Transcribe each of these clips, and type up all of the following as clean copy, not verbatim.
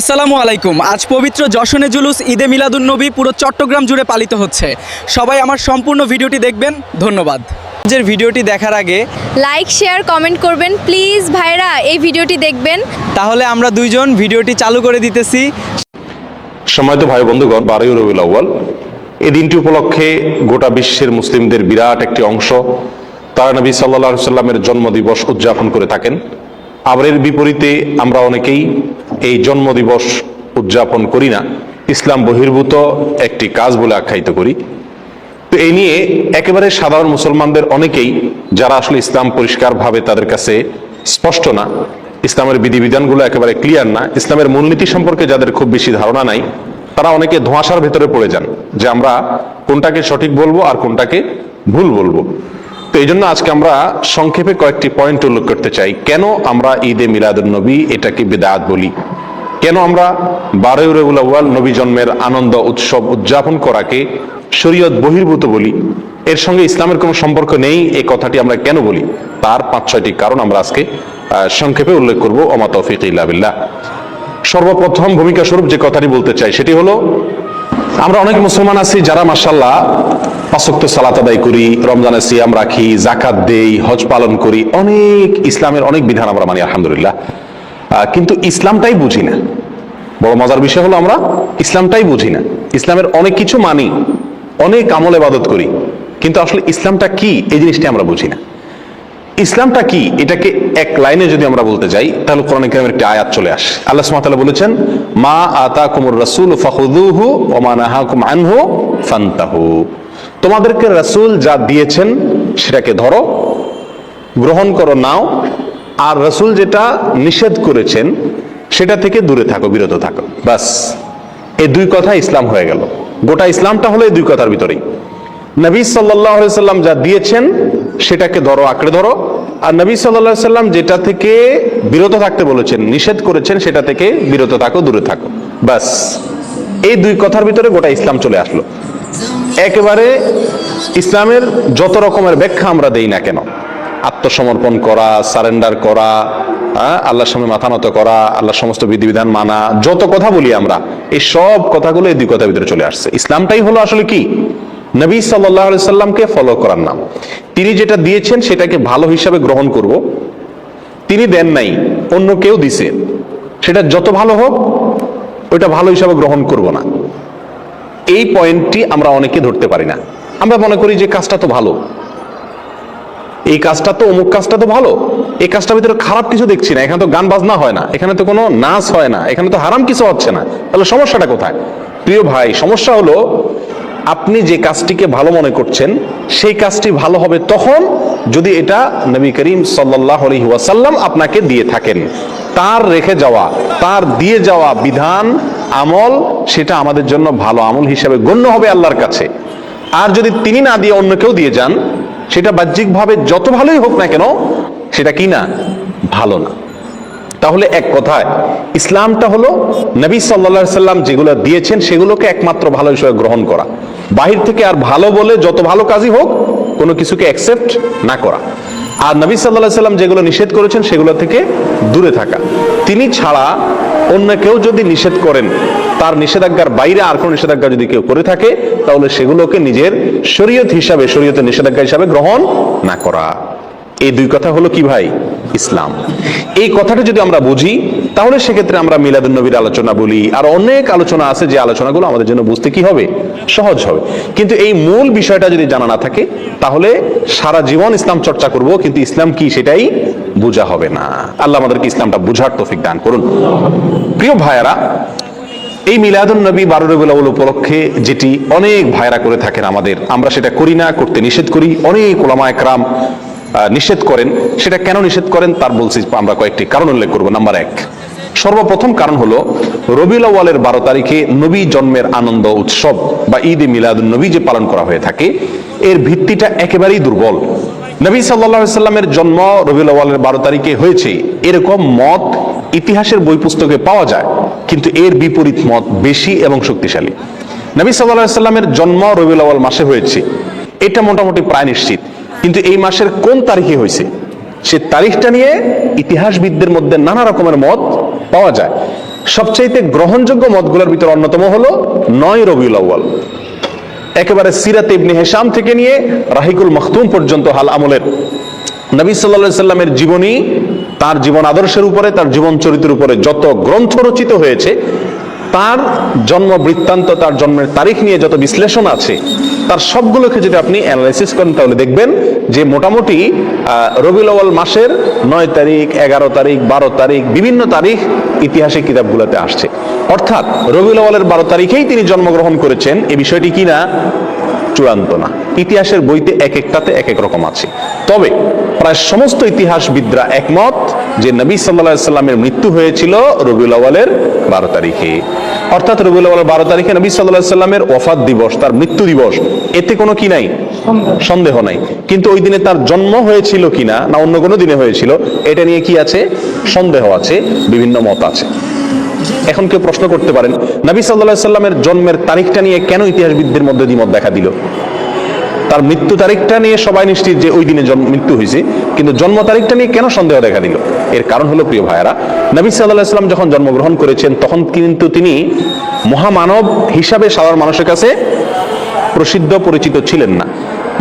আসসালামু আলাইকুম। আজ পবিত্র যশনে জুলুস ঈদে মিলাদুন্নবী পুরো চট্টগ্রাম জুড়ে পালিত হচ্ছে। সবাই আমার সম্পূর্ণ ভিডিওটি দেখবেন, ধন্যবাদ। আজকের ভিডিওটি দেখার আগে লাইক শেয়ার কমেন্ট করবেন প্লিজ ভাইরা, এই ভিডিওটি দেখবেন। তাহলে আমরা দুইজন ভিডিওটি চালু করে দিতেছি। সম্মানিত ভাই বন্ধুগণ, 12ই রবিউল আউয়াল এই দিনটি উপলক্ষে গোটা বিশ্বের মুসলিমদের বিরাট একটি অংশ তারা নবী সাল্লাল্লাহু আলাইহি সাল্লামের জন্মদিবস উদযাপন করে থাকেন। আবার এর বিপরীতে আমরা অনেকেই এই জন্মদিবস উদযাপন করি না, ইসলাম বহির্ভূত একটি কাজ বলে আখ্যায়িত করি। তো এই নিয়ে একেবারে সাধারণ মুসলমানদের অনেকেই, যারা আসলে ইসলাম পরিষ্কারভাবে তাদের কাছে স্পষ্ট না, ইসলামের বিধিবিধানগুলো একেবারে ক্লিয়ার না, ইসলামের মূলনীতি সম্পর্কে যাদের খুব বেশি ধারণা নাই, তারা অনেকে ধোঁয়াশার ভেতরে পড়ে যান যে আমরা কোনটাকে সঠিক বলবো আর কোনটাকে ভুল বলবো। তো এই জন্য আজকে আমরা সংক্ষেপে কয়েকটি পয়েন্ট উল্লেখ করতে চাই। কেন আমরা ঈদে মিলাদুন্নবী এটাকে বিদআত বলি, কেন আমরা 12ই রবিউল আউয়াল নবী জন্মের আনন্দ উৎসব উদযাপন করাকে শরীয়ত বহির্ভূত বলি, এর সঙ্গে ইসলামের কোনো সম্পর্ক নেই এই কথাটি আমরা কেন বলি, তার 5-6টি কারণ আমরা আজকে সংক্ষেপে উল্লেখ করবো। ওমা তৌফিক ইল্লা বিল্লাহ। সর্বপ্রথম ভূমিকা স্বরূপ যে কথাটি বলতে চাই সেটি হলো, আমরা অনেক মুসলমান আছি যারা মাশাআল্লাহ 5 ওয়াক্ত সালাত আদায় করি, রমজানে সিয়াম রাখি, যাকাত দেই, হজ পালন করি, অনেক ইসলামের অনেক বিধান আমরা মানি আলহামদুলিল্লাহ, কিন্তু ইসলামটাই বুঝি না। বড় মজার বিষয় হলো আমরা ইসলামটাই বুঝি না। ইসলামের অনেক কিছু মানি, অনেক আমল ইবাদত করি, কিন্তু আসলে ইসলামটা কি এই জিনিসটা আমরা বুঝি না। ইসলামটা কি এটাকে এক লাইনে যদি আমরা বলতে যাই তাহলে কোরআন কারীমের একটি আয়াত চলে আসে। আল্লাহ সুবহানাহু ওয়া তাআলা বলেছেন, মা আতাকুমুর রাসূল ফাখুযুহু ওয়া মা নাহাকুম আনহু ফান্তাহু। তোমাদেরকে রাসূল যা দিয়েছেন সেটাকে ধরো, গ্রহণ করো, নাও, আর রাসূল যেটা নিষেধ করেছেন সেটা থেকে দূরে থাকো, বিরত থাকো। বাস, এই দুই কথা ইসলাম হয়ে গেল। গোটা ইসলামটা হলো এই দুই কথার ভিতরেই। নবী সাল্লাল্লাহু আলাইহি সাল্লাম যা দিয়েছেন সেটাকে ধরো, আঁকড়ে ধরো, আর নবী সাল্লাল্লাহু আলাইহি সাল্লাম যেটা থেকে বিরত থাকতে বলেছেন, নিষেধ করেছেন, সেটা থেকে বিরত থাকো, দূরে থাকো। বাস, এই দুই কথার ভিতরে গোটা ইসলাম চলে আসলো। একেবারে ইসলামের যত রকমের ব্যাখ্যা আমরা দেই না কেন, আত্মসমর্পণ করা, সারেন্ডার করা, আল্লাহর সামনে মাথা নত করা, আল্লাহর সমস্ত বিধিবিধান মানা, যত কথা বলি আমরা, এই সব কথাগুলো এই দুই কথার ভিতরে চলে আসছে। ইসলামটাই হলো আসলে কি, নবী সাল্লাল্লাহু আলাইহি সাল্লামকে ফলো করার নাম। তিনি যেটা দিয়েছেন সেটাকে ভালো হিসাবে গ্রহণ করব। তিনি দেন নাই, অন্য কেউ দিছে, সেটা যত ভালো হোক ওইটা ভালো হিসাবে গ্রহণ করব না। এই পয়েন্টটি আমরা অনেকে ধরতে পারি না। আমরা মনে করি যে কাজটা তো ভালো, এই কাজটা তো অমুক কাজটা তো ভালো, এই কাজটার ভিতরে খারাপ কিছু দেখছি না, এখানে তো গান বাজনা হয় না, এখানে তো কোনো নাচ হয় না, এখানে তো হারাম কিছু হচ্ছে না, তাহলে সমস্যাটা কোথায়? প্রিয় ভাই, সমস্যা হলো আপনি যে কাজটিকে ভালো মনে করছেন সেই কাজটি ভালো হবে তখন যদি এটা নবী করিম সাল্লাল্লাহু আলাইহি ওয়াসাল্লাম আপনাকে দিয়ে থাকেন। তার রেখে যাওয়া, তার দিয়ে যাওয়া বিধান আমল, সেটা আমাদের জন্য ভালো আমল হিসেবে গণ্য হবে আল্লাহর কাছে। আর যদি তিনি না দিয়ে অন্য কেউ দিয়ে যান, সেটা বাহ্যিকভাবে যত ভালোই হোক না কেন, সেটা কি না, ভালো না। তাহলে এক কথায় ইসলামটা হলো নবী সাল্লাল্লাহু আলাইহি সাল্লাম যেগুলো দিয়েছেন সেগুলোকে একমাত্র ভালো হিসেবে গ্রহণ করা, বাহির থেকে আর ভালো বলে যত ভালো কাজই হোক কোনো কিছুকে অ্যাকসেপ্ট না করা, আর নবী সাল্লাল্লাহু আলাইহি সাল্লাম যেগুলো নিষেধ করেছেন সেগুলো থেকে দূরে থাকা। তিনি ছাড়া অন্য কেউ যদি নিষেধ করেন, তার নিষেধাজ্ঞার বাইরে আর কোনো নিষেধাজ্ঞা যদি কেউ করে থাকে, তাহলে সেগুলোকে নিজের শরীয়ত হিসাবে, শরীয়তের নিষেধাজ্ঞা হিসাবে গ্রহণ না করা। এই দুই কথা হলো কি ভাই, ইসলাম। এই কথাটা যদি আমরা বুঝি তাহলে সেক্ষেত্রে আমরা মিলাদুন্নবীর আলোচনা বলি, আর অনেক আলোচনা আছে যে আলোচনাগুলো আমাদের জন্য বুঝতে কি হবে, সহজ হবে। কিন্তু এই মূল বিষয়টা যদি জানা না থাকে তাহলে সারা জীবন ইসলাম চর্চা করব, কিন্তু ইসলাম কি সেটাই বোঝা হবে না। আল্লাহ আমাদেরকে ইসলামটা বুঝার তৌফিক দান করুন। প্রিয় ভাইয়েরা, এই মিলাদুন্নবী 12 রবিউল আউয়াল উপলক্ষে যেটি অনেক ভাইয়েরা করে থাকেন আমাদের, আমরা সেটা করি না, করতে নিষেধ করি। অনেক উলামা একরাম নিষেধ করেন। সেটা কেন নিষেধ করেন তার বলছি আমরা কয়েকটি কারণ উল্লেখ করব। নাম্বার 1, সর্বপ্রথম কারণ হলো রবিউল আউয়ালের 12 তারিখে নবী জন্মের আনন্দ উৎসব বা ঈদে মিলাদুন্নবী যে পালন করা হয়ে থাকে, এর ভিত্তিটা একেবারেই দুর্বল। নবী সাল্লাল্লাহু আলাইহি সাল্লামের জন্ম রবিউল আউয়ালের 12 তারিখে হয়েছে এরকম মত ইতিহাসের বই পুস্তকে পাওয়া যায়, কিন্তু এর বিপরীত মত বেশি এবং শক্তিশালী। নবী সাল্লাল্লাহু আলাইহি সাল্লামের জন্ম রবিউল আউয়াল মাসে হয়েছে, এটা মোটামুটি প্রায় নিশ্চিত, কিন্তু এই মাসের কোন তারিখে হয়েছে সে তারিখটা নিয়ে ইতিহাসবিদদের মধ্যে নানা রকমের মত পাওয়া যায়। সবচাইতে গ্রহণযোগ্য মতগুলোর ভিতর অন্যতম হলো 9 রবিউল আউয়াল। একেবারে সিরাত ইবনে হিশাম থেকে নিয়ে রাহিকুল মখতুম পর্যন্ত হাল আমলের নবী সাল্লাল্লাহু আলাইহি সাল্লামের জীবনী, তার জীবন আদর্শের উপরে, তার জীবন চরিত্রের উপরে যত গ্রন্থ রচিত হয়েছে, তার জন্ম বৃত্তান্ত, তার জন্মের তারিখ নিয়ে যত বিশ্লেষণ আছে, তার সবগুলোকে যদি আপনি অ্যানালাইসিস করেন তাহলে দেখবেন যে মোটামুটি রবিউল আউয়াল মাসের 9 তারিখ, 11 তারিখ, 12 তারিখ, বিভিন্ন তারিখ ইতিহাসের কিতাবগুলোতে আসছে। অর্থাৎ রবিউল আউয়ালের 12 তারিখেই তিনি জন্মগ্রহণ করেছেন, এই বিষয়টি কি না? চূড়ান্ত না। ইতিহাসের বইতে এক একটাতে এক এক রকম আছে। তবে প্রায় সমস্ত ইতিহাসবিদরা একমত যে নবী সাল্লাল্লাহু আলাইহি সাল্লামের মৃত্যু হয়েছিল রবিউল আউয়ালের 12 তারিখে। অর্থাৎ রবিউল আউয়ালের 12 তারিখে নবী সাল্লাল্লাহু আলাইহি সাল্লামের ওয়াফাত দিবস, তার মৃত্যু দিবস, এতে কোনো কি নাই? সন্দেহ নাই। কিন্তু ওই দিনে তার জন্ম হয়েছিল কিনা, না অন্য কোনো দিনে হয়েছিল, এটা নিয়ে কি আছে? সন্দেহ আছে, বিভিন্ন মত আছে। এখন কেউ প্রশ্ন করতে পারেন, নবী সাল্লাল্লাহু আলাইহি সাল্লামের জন্মের তারিখটা নিয়ে কেন ইতিহাসবিদদের মধ্যে দ্বিমত দেখা দিল? তার মৃত্যু তারিখটা নিয়ে সবাই নিশ্চিত যে ওই দিনে মৃত্যু হয়েছে, কিন্তু জন্ম তারিখটা নিয়ে কেন সন্দেহ দেখা দিল? এর কারণ হলো, প্রিয় ভাইয়েরা, নবী সাল্লাল্লাহু আলাইহি সাল্লাম যখন জন্মগ্রহণ করেছেন তখন কিন্তু তিনি মহামানব হিসাবে সাধারণ মানুষের কাছে প্রসিদ্ধ পরিচিত ছিলেন না।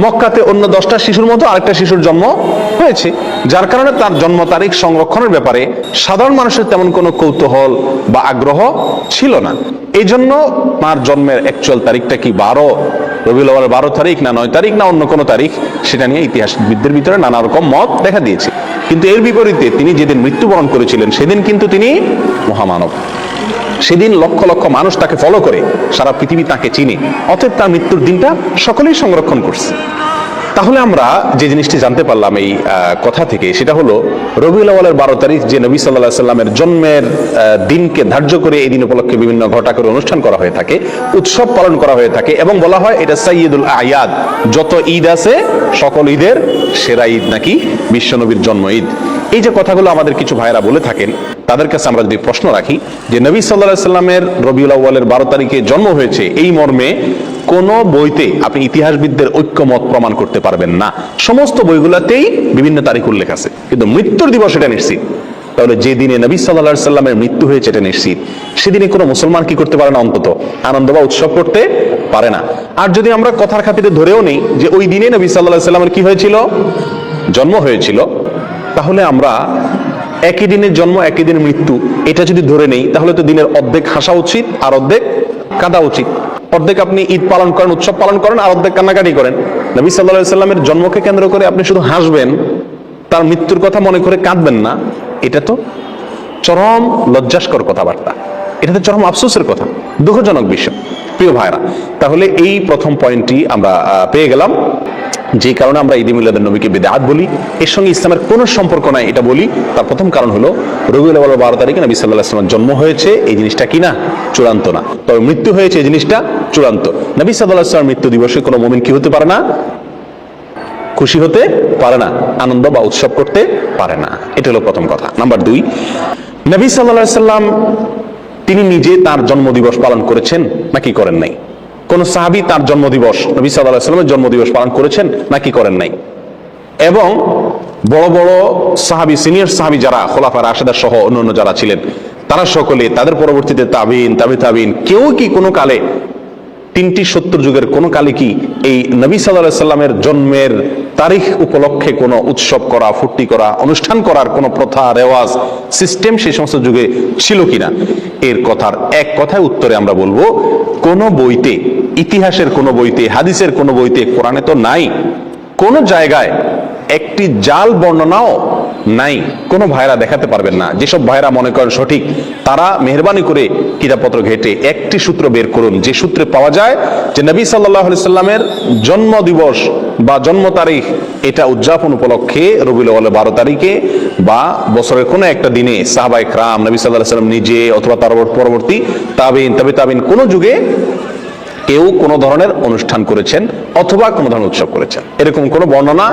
মক্কাতে অন্য 10টা শিশুর মতো আরেকটা শিশুর জন্ম হয়েছে, যার কারণে তার জন্ম তারিখ সংরক্ষণের ব্যাপারে সাধারণ মানুষের তেমন কোনো কৌতূহল বা আগ্রহ ছিল না। এই জন্য তার জন্মের অ্যাকচুয়াল তারিখটা কি 12 রবিউল আউয়াল 12 তারিখ, না 9 তারিখ, না অন্য কোনো তারিখ, সেটা নিয়ে ইতিহাসবিদদের ভিতরে নানা রকম মত দেখা দিয়েছে। কিন্তু এর বিপরীতে তিনি যেদিন মৃত্যুবরণ করেছিলেন সেদিন কিন্তু তিনি মহামানব। সেদিন লক্ষ লক্ষ মানুষ তাকে ফলো করে, সারা পৃথিবী তাকে চিনে, অতএব তার মৃত্যুর দিনটা সকলেই সংরক্ষণ করছে। তাহলে আমরা যে জিনিসটি জানতে পারলাম এই কথা থেকে, সেটা হলো রবিউল আউয়ালের 12 তারিখ যে নবী সাল্লাল্লাহু আলাইহি সাল্লামের জন্মের দিনকে ধার্য করে এই দিন উপলক্ষে বিভিন্ন ঘটা করে অনুষ্ঠান করা হয়ে থাকে, উৎসব পালন করা হয়ে থাকে, এবং বলা হয় এটা সাইয়্যিদুল আয়াদ। যত ঈদ আছে সকল ঈদের সেরা ঈদ নাকি বিশ্বনবীর জন্ম ঈদ। এই যে কথাগুলো আমাদের কিছু ভাইরা বলে থাকেন, তাদের কাছে আমরা যদি প্রশ্ন রাখি যে নবী সাল্লাল্লাহু আলাইহি সাল্লামের রবিউল আউয়ালের 12 তারিখে জন্ম হয়েছে, এই মর্মে কোন বইতে আপনি ইতিহাসবিদদের ঐক্যমত প্রমাণ করতে পারবেন না। সমস্ত বইগুলোতেই বিভিন্ন তারিখ উল্লেখ আছে, কিন্তু মৃত্যুর দিবস এটা নিশ্চিত। তাহলে যে দিনে নবী সাল্লাল্লাহু আলাইহি সাল্লামের মৃত্যু হয়েছে এটা নিশ্চিত, সেদিনে কোনো মুসলমান কি করতে পারে না? অন্তত আনন্দ বা উৎসব করতে পারে না। আর যদি আমরা কথার খাতিরে ধরেও নেই যে ওই দিনে নবী সাল্লাল্লাহু আলাইহি সাল্লামের কি হয়েছিল? জন্ম হয়েছিল, তাহলে আমরা একই দিনের জন্ম একই দিনের মৃত্যু এটা যদি ধরে নেই, তাহলে তো দিনের অর্ধেক হাসা উচিত আর অর্ধেক কাঁদা উচিত। অর্ধেক আপনি ঈদ পালন করেন, উৎসব পালন করেন, আর অর্ধেক কান্নাকাটি করেন। নবী সাল্লাল্লাহু আলাইহি সাল্লামের জন্মকে কেন্দ্র করে আপনি শুধু হাসবেন, তার মৃত্যুর কথা মনে করে কাঁদবেন না, এটা তো চরম লজ্জাস্কর কথাবার্তা, এটা তো চরম আফসোসের কথা, দুঃখজনক বিষয়। প্রিয় ভাইরা, তাহলে এই প্রথম পয়েন্টটি আমরা পেয়ে গেলাম, যে কারণে আমরা ঈদে মিলাদুন নবীকে বিদআত বলি, এর সঙ্গে ইসলামের কোনো সম্পর্ক নাই এটা বলি। তার প্রথম কারণ হলো রবিউল আউয়াল 12 তারিখে নবী সাল্লাল্লাহু আলাইহি ওয়াসাল্লামের জন্ম হয়েছে, এই জিনিসটা কি না? চূড়ান্ত না। তবে মৃত্যু হয়েছে, এই জিনিসটা চূড়ান্ত। নবী সাল্লাল্লাহু আলাইহি ওয়াসাল্লামের মৃত্যু দিবসে কোনো মুমিন কি হতে পারে না? খুশি হতে পারে না, আনন্দ বা উৎসব করতে পারে না। এটা হলো প্রথম কথা। নাম্বার 2, নবী সাল্লাল্লাহু আলাইহি ওয়াসাল্লাম তিনি নিজে তার জন্মদিবস পালন করেছেন নাকি করেন নাই? কোন সাহাবী তার জন্মদিবস, নবী সাল্লাল্লাহু আলাইহি ওয়াসাল্লামের জন্মদিবস পালন করেছেন নাকি করেন নাই? এবং বড় বড় সাহাবী, সিনিয়র সাহাবী যারা খোলাফায়ে রাশিদা সহ অন্যান্য যারা ছিলেন, তারা সকলে, তাদের পরবর্তীতে তাবিন, তাবে তাবিন, কেউ কি কোনো কালে 3টি 70 যুগের কোনো কালে কি এই নবী সাল্লাল্লাহু আলাইহি ওয়াসাল্লামের জন্মের তারিখ উপলক্ষে কোনো উৎসব করা, ফুর্তি করা, অনুষ্ঠান করার কোনো প্রথা, রেওয়াজ, সিস্টেম সেই সমস্ত যুগে ছিল কিনা? এর কথার এক কথায় উত্তরে আমরা বলবো, কোন বইতে, ইতিহাসের কোন বইতে, হাদিসের কোন বইতে, কোরআনে তো নাই, কোন জায়গায় একটি জাল বর্ণনাও নাই। কোন ভাইরা দেখাতে পারবেন না। যেসব ভাইরা মনে করেন সঠিক, তারা মেহরবানি করে কিতাবপত্র ঘেটে একটি সূত্র বের করুন, যে সূত্রে পাওয়া যায় যে নবী সাল্লাল্লাহু আলাইহি সাল্লামের জন্ম দিবস বা জন্ম তারিখ এটা উদযাপন উপলক্ষে রবিউল আউয়ালের 12 তারিখে বা বছরের কোনো একটা দিনে সাহাবায়ে কেরাম, নবী সাল্লাল্লাহু আলাইহি সাল্লাম নিজে অথবা তার পরবর্তী তাবিন, তাবে তাবিন, কোন যুগে কেউ কোন ধরনের অনুষ্ঠান করেছেন অথবা কোন ধরনের উৎসব করেছেন, এরকম কোন বর্ণনা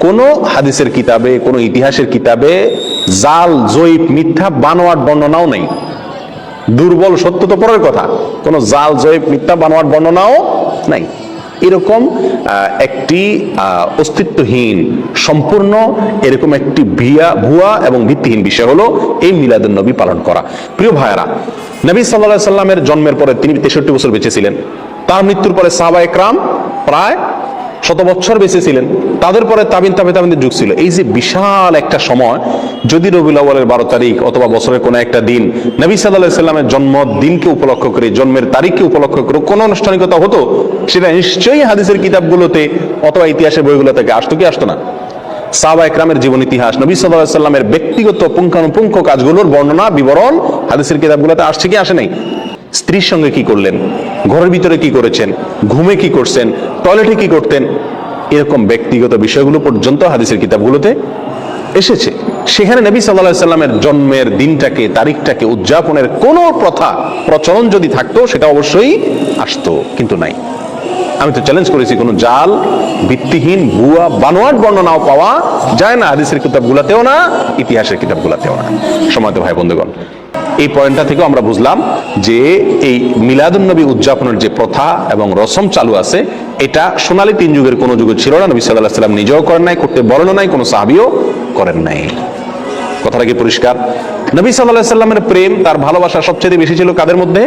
কোন হাদিসের কিতাবে, কোন ইতিহাসের কিতাবে জাল, জয়ীফ, মিথ্যা, বানোয়াট বর্ণনাও নেই। দুর্বল সত্য তো পরের কথা, কোন জাল, জয়ীফ, মিথ্যা, বানোয়াট বর্ণনাও নাই। এরকম একটি অস্তিত্বহীন সম্পূর্ণ এরকম একটি ভুয়া এবং ভিত্তিহীন বিষয় হলো এই মিলাদুন নবী পালন করা। প্রিয় ভাইয়েরা, নবী সাল্লাল্লাহু আলাইহি সাল্লামের জন্মের পরে তিনি 63 বছর বেঁচে ছিলেন। তার মৃত্যুর পরে সাহাবায়ে কেরাম প্রায় 100 বছর বেঁচে ছিলেন। তাদের পরে তাবিনদের যুগ ছিল। এই যে বিশাল একটা সময়, যদি রবিউল আউয়ালের 12 তারিখ অথবা বছরের কোনো একটা দিন নবী সাল্লাল্লাহু আলাইহি সাল্লামের জন্মদিনকে উপলক্ষ করে, জন্মের তারিখকে উপলক্ষ করে কোনো আনুষ্ঠানিকতা হতো, সেটা নিশ্চয়ই হাদিসের কিতাবগুলোতে অথবা ইতিহাসের বইগুলো থেকে আসতো কি আসতো না? সাহাবায়ে কেরামের জীবন ইতিহাস, নবী সাল্লাল্লাহু আলাইহি সাল্লামের ব্যক্তিগত পুঙ্খানুপুঙ্খ কাজগুলোর বর্ণনা বিবরণ হাদিসের কিতাবগুলোতে আসছে কি আসে নাই? স্ত্রীর সঙ্গে কি করলেন, ঘরের ভিতরে কি করেছেন, ঘুমে কি করছেন, টয়লেটে কি করতেন, এরকম ব্যক্তিগত বিষয়গুলো পর্যন্ত হাদিসের কিতাবগুলোতে এসেছে। সেখানে নবী সাল্লাল্লাহু আলাইহি সাল্লামের জন্মের দিনটাকে, তারিখটাকে উদযাপনের কোনো প্রথা প্রচলন যদি থাকতো, সেটা অবশ্যই আসতো, কিন্তু নাই। আমি তো চ্যালেঞ্জ করেছি, কোনো জাল, ভিত্তিহীন, ভুয়া, বানোয়াট বর্ণনাও পাওয়া যায় না হাদিসের কিতাবগুলোতেও না, ইতিহাসের কিতাবগুলোতেও না। সম্মানিত ভাই বন্ধুগণ, এই পয়েন্টটা থেকেও আমরা বুঝলাম যে এই মিলাদুন নবী উদযাপনের যে প্রথা এবং রসম চালু আছে, এটা সোনালী 3 যুগের কোনো যুগে ছিল না। নবী সাল্লাল্লাহু আলাইহি সাল্লাম নিজেও করেন নাই, করতে বলেন নাই, কোনো সাহাবীও করেন নাই। কথাটা কি পরিষ্কার? নবী সাল্লাল্লাহু আলাইহি সাল্লামের প্রেম, তার ভালোবাসা সবচেয়ে বেশি ছিল কাদের মধ্যে?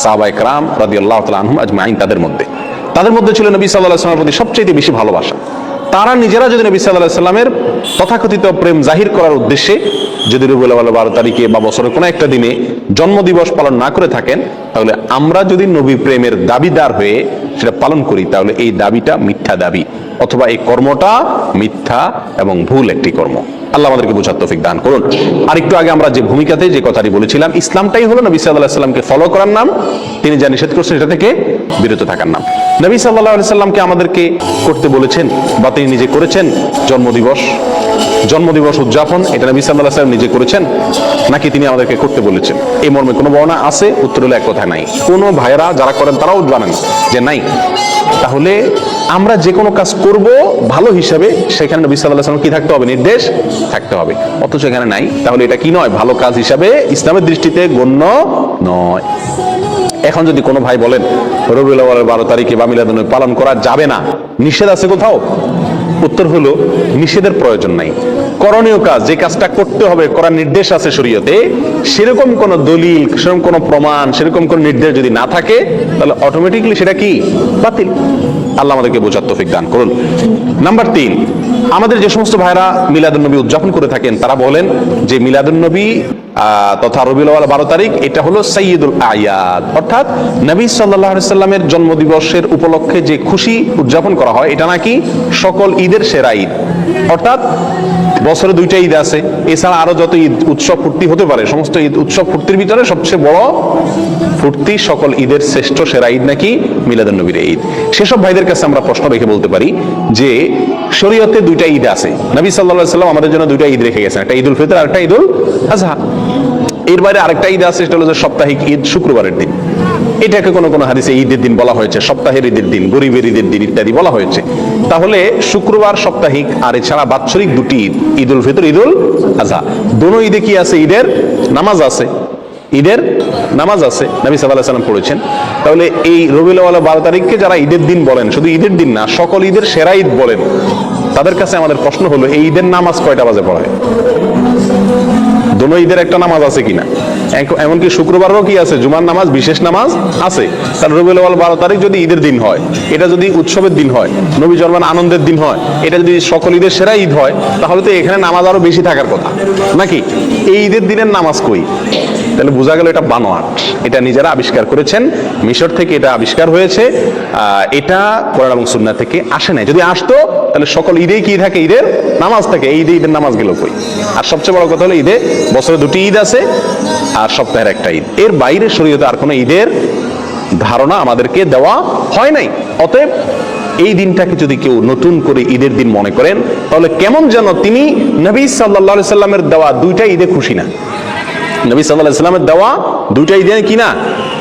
সাহাবায়ে কেরাম রাদিয়াল্লাহু তাআলা আনহুম আজমাইন, তাদের মধ্যে ছিল নবী সাল্লাল্লাহু আলাইহি সাল্লামের প্রতি সবচেয়ে বেশি ভালোবাসা। তারা নিজেরা যদি নবী সাল্লাল্লাহু আলাইহি সাল্লামের তথাকথিত প্রেম জাহির করার উদ্দেশ্যে যদি রবিউল আউয়াল 12 তারিখে বা বছরের কোনো একটা দিনে জন্মদিবস পালন না করে থাকেন, তাহলে আমরা যদি নবী প্রেমের দাবিদার হয়ে সেটা পালন করি, তাহলে এই দাবিটা মিথ্যা দাবি, অথবা এই কর্মটা মিথ্যা এবং ভুল একটি কর্ম। আল্লাহ আমাদেরকে বোঝার তৌফিক দান করুন। আর একটু আগে আমরা যে ভূমিকাতে যে কথাটি বলেছিলাম, ইসলামটাই হলো নবী সাল্লাল্লাহু আলাইহি সাল্লামকে ফলো করার নাম, তিনি যা নিষেধ করছেন সেটা থেকে বিরত থাকার নাম। নবী সাল্লাল্লাহু আলাইহি সাল্লামকে আমাদেরকে করতে বলেছেন বা তিনি নিজে করেছেন জন্মদিবস উদযাপন, এটা নবী সাল্লাল্লাহু আলাইহি সাল্লাম নিজে করেছেন নাকি তিনি আমাদেরকে করতে বলেছেন? এই মর্মে কোনো বর্ণনা আছে? উত্তর হলো এক কথা, নাই। কোনো ভাইয়েরা যারা করেন তারাও জানেন যে নাই। তাহলে আমরা যে কোনো কাজ করব ভালো হিসাবে, সেখানে নবী সাল্লাল্লাহু আলাইহি ওয়াসাল্লাম কি থাকতে হবে? নির্দেশ থাকতে হবে। অথচ এখানে নাই, তাহলে এটা কি নয়? ভালো কাজ হিসাবে ইসলামের দৃষ্টিতে গণ্য নয়। এখন যদি কোনো ভাই বলেন রবিউল আউয়ালের 12 তারিখে বা মিলাদুন নবী পালন করা যাবে না, নিষেধ আছে কোথাও? উত্তর হলো নিষেধের প্রয়োজন নাই। করণীয় কাজ, যে কাজটা করতে হবে, করার নির্দেশ আছে শরীয়তে, সেরকম কোন দলিল, সেরকম কোন প্রমাণ, সেরকম কোন নির্দেশ যদি না থাকে, তাহলে অটোমেটিক্যালি সেটা কি? বাতিল। আল্লাহ আমাদেরকে বোঝার তৌফিক দান করুন। নাম্বার 3, আমাদের যে সমস্ত ভাইরা মিলাদুন নবী উদযাপন করে থাকেন, তারা বলেন যে মিলাদুন নবী তথা রবিউল আউয়াল 12 তারিখ এটা হলো সাইয়্যিদুল আয়াদ, অর্থাৎ নবী সাল্লাল্লাহু আলাইহি সাল্লামের জন্মদিবসের উপলক্ষে যে খুশি উদযাপন করা হয়, এটা নাকি সকল ঈদের সেরা ঈদ। অর্থাৎ বছরে 2টা ঈদ আছে, এছাড়া আরো যত ঈদ উৎসব ফুর্তি হতে পারে, সমস্ত ঈদ উৎসব ফুর্তির ভিতরে সবচেয়ে বড় ফুর্তি, সকল ঈদের শ্রেষ্ঠ সেরা ঈদ নাকি মিলাদুন নবীর ঈদ। সেসব ভাইদের কাছে আমরা প্রশ্ন রেখে বলতে পারি যে শরীয়তে 2টা ঈদ আছে, নবী সাল্লাল্লাহু আলাইহি সাল্লাম আমাদের জন্য 2টা ঈদ রেখে গেছেন, একটা ঈদুল ফিতর আর একটা ঈদুল আজহা। এর বাইরে আরেকটা ঈদ আছে, সেটা হলো সাপ্তাহিক ঈদ, শুক্রবারের দিন। এটাকে কোনো কোনো হাদিসে ঈদের দিন বলা হয়েছে, সপ্তাহের ঈদের দিন, গরিবের ঈদের দিন ইত্যাদি বলা হয়েছে। তাহলে শুক্রবার সাপ্তাহিক, আর এছাড়া বাৎসরিক 2টি ঈদ, ঈদুল ফিতর, ঈদুল আজহা, দোনো ঈদে কি আছে? ঈদের নামাজ আছে, ঈদের নামাজ আছে, নবী সাল্লাল্লাহু আলাইহি সাল্লাম পড়েছেন। তাহলে এই রবিউল আউয়াল 12 তারিখকে যারা ঈদের দিন বলেন, শুধু ঈদের দিন না, সকল ঈদের সেরা ঈদ বলেন, তাদের কাছে আমাদের প্রশ্ন হলো এই ঈদের নামাজ কয়টা বাজে পড়ে? দোনো ঈদের একটা নামাজ আছে কিনা? এমনকি শুক্রবারও কি আছে? জুমার নামাজ, বিশেষ নামাজ আছে। তার রবিউল আউয়াল 12 তারিখ যদি ঈদের দিন হয়, এটা যদি উৎসবের দিন হয়, নবী জন্মের আনন্দের দিন হয়, এটা যদি সকল ঈদের সেরা ঈদ হয়, তাহলে তো এখানে নামাজ আরো বেশি থাকার কথা নাকি? এই ঈদের দিনের নামাজ কই? তাহলে বোঝা গেল এটা বানোয়াট, এটা নিজেরা আবিষ্কার করেছেন, মিশর থেকে এটা আবিষ্কার হয়েছে, এটা কোরআন এবং সুন্নাহ থেকে আসে নাই। যদি আসতো তাহলে সকল ঈদেই কি থাকে? ঈদের নামাজ থাকে। এই ঈদের নামাজ গেল কই? আর সবচেয়ে বড় কথা হলো ঈদে বছরে 2টি ঈদ আছে আর সপ্তাহের একটা ঈদ। এর বাইরে শরীয়তে আর কোনো ঈদের ধারণা আমাদেরকে দেওয়া হয় নাই। অতএব এই দিনটাকে যদি কেউ নতুন করে ঈদের দিন মনে করেন, তাহলে কেমন যেন তিনি নবী সাল্লাল্লাহু আলাইহি সাল্লামের দেওয়া 2টা ঈদে খুশি না। নবী সাল্লাল্লাহু আলাইহি সাল্লামের দেওয়া 2টা ঈদে কি না?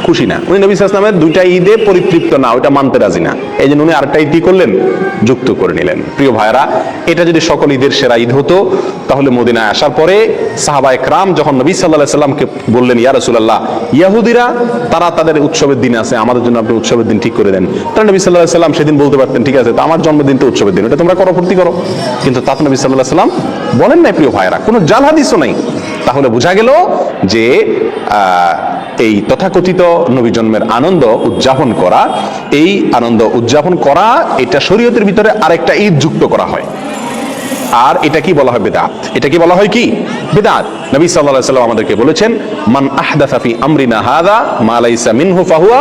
খুশি না, উনি নবী সাল্লাল্লাহু আলাইহি ওয়াসাল্লামের দুইটা ঈদে পরিতৃপ্ত না, ওইটা মানতে রাজি না, এই জন্য উনি আরেকটা ঈদ কি করলেন, যুক্ত করে নিলেন। প্রিয় ভাইরা, এটা যদি সকল ঈদের সেরা ঈদ হতো, তাহলে মদিনায় আসার পরে সাহাবা একরাম যখন নবী সাল্লাল্লাহু আলাইহি ওয়াসাল্লামকে বললেন, ইয়া রাসূলুল্লাহ, ইহুদিরা তারা তাদের উৎসবের দিন আছে, আমাদের জন্য আপনি উৎসবের দিন ঠিক করে দেন। তাহলে নবী সাল্লাল্লাহু আলাইহি ওয়াসাল্লাম সেদিন বলতে পারতেন, ঠিক আছে, তো আমার জন্মদিন তো উৎসবের দিন, এটা তোমরা করো, ফুর্তি করো। কিন্তু তা তো নবী সাল্লাল্লাহু আলাইহি ওয়াসাল্লাম বলেন নাই। প্রিয় ভাইরা, কোনো জাল হাদিসও নাই। তাহলে বোঝা গেল যে এই তথাকথিত নবী জন্মের আনন্দ উদযাপন করা, এই আনন্দ উদযাপন করা, এটা শরীয়তের ভিতরে আরেকটা ঈদ যুক্ত করা হয়। আর এটা কি বলা হয়, বিদআত। এটা কি বলা হয়, কি বিদআত। নবী সাল্লাল্লাহু আলাইহি ওয়াসাল্লাম আমাদেরকে বলেছেন, মান আহদাসা ফি আমরিনা হাযা মা লাইসা মিনহু ফাহুয়া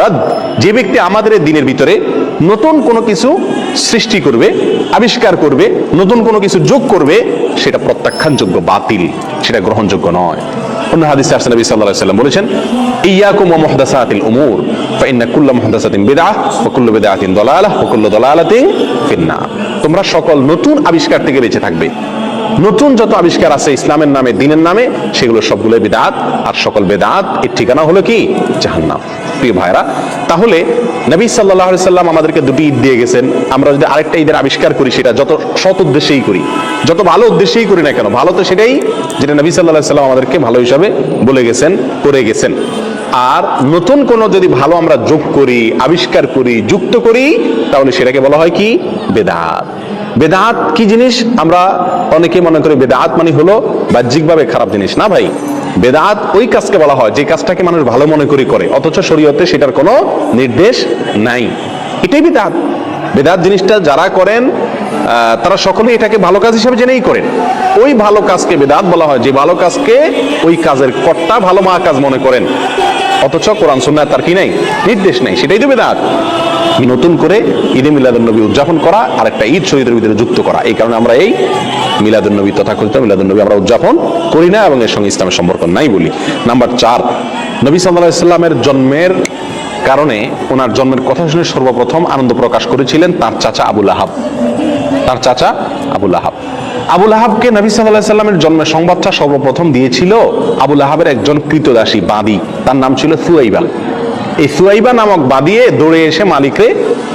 রাদ। যে ব্যক্তি আমাদের দিনের ভিতরে নতুন কোনো কিছু সৃষ্টি করবে, আবিষ্কার করবে, নতুন কোনো কিছু যোগ করবে, সেটা প্রত্যাখ্যানযোগ্য, বাতিল, সেটা গ্রহণযোগ্য নয়। অন্য হাদিসে আসছে নবী সাল্লাল্লাহু আলাইহি ওয়াসাল্লাম বলেছেন, ইয়াকুম ওয়া মুহদাসাতিল উমুর ফাইন্না কুল্লা মুহদাসাতিন বিদআহ ওয়া কুল্লু বিদআতিন দালালাহ ওয়া কুল্লু দালালাতিন ফিন্নার। তোমরা সকল নতুন আবিষ্কার থেকে বেঁচে থাকবে। নতুন যত আবিষ্কার আছে ইসলামের নামে, দ্বীনের নামে, সেগুলো সবগুলো বিদআত, আর সকল বিদআত এর ঠিকানা হলো কি, জাহান্নাম। প্রিয় ভাইরা, তাহলে নবী সাল্লাল্লাহু আলাইহি ওয়াসাল্লাম আমাদেরকে দুটি ঈদ দিয়ে গেছেন। আমরা যদি আরেকটা ঈদের আবিষ্কার করি, সেটা যত সৎ উদ্দেশ্যেই করি, যত ভালো উদ্দেশ্যেই করি না কেন, ভালো তো সেটাই যেটা নবী সাল্লাল্লাহু আলাইহি ওয়াসাল্লাম আমাদেরকে ভালো হিসাবে বলে গেছেন, করে গেছেন। আর নতুন কোন যদি ভালো আমরা যোগ করি, আবিষ্কার করি, যুক্ত করি, তাহলে সেটাকে বলা হয় কি, বেদাত। বেদাত কি জিনিস? আমরা অনেকে মনে করি বেদাত মানে হলো বাহ্যিকভাবে খারাপ জিনিস। না ভাই, বেদাত ওই কাজকে বলা হয় যে কাজটাকে মানুষ ভালো মনে করে, অথচ শরীয়তে সেটার কোনো নির্দেশ নাই। এটাই বেদাত। বেদাত জিনিসটা যারা করেন তারা সকলেই এটাকে ভালো কাজ হিসেবে জেনেই করেন। ওই ভালো কাজকে বেদাত বলা হয় যে ভালো কাজকে ওই কাজের কর্তা ভালো মহা কাজ মনে করেন, অথচ কোরআন সুন্নাহ তার কি নাই, নির্দেশ নাই। সেটাই তো বেদাত। নতুন করে ঈদে মিলাদুন্নবী উদযাপন করা আর একটা ঈদ শরীয়তের ভিতরে যুক্ত করা, এই কারণে আমরা এই মিলাদুন্নবী তথাকথিত মিলাদুন্নবী আমরা উদযাপন করি না এবং এর সঙ্গে ইসলামের সম্পর্ক নাই বলি। নাম্বার 4, নবী সাল্লাল্লাহু আলাইহি ওয়াসাল্লামের জন্মের কারণে, ওনার জন্মের কথা শুনে সর্বপ্রথম আনন্দ প্রকাশ করেছিলেন তার চাচা আবু লাহাব। তার চাচা আবু লাহাব, আবু লাহাবকে নবী সাল্লাল্লাহু আলাইহি ওয়াসাল্লামের জন্মের সংবাদটা সর্বপ্রথম দিয়েছিল আবু লাহাবের একজন কৃতদাসী বাদী, তার নাম ছিল সুয়াইবা। এই সুয়াইবা নামক বাদিয়ে দৌড়ে এসে মালিকরে,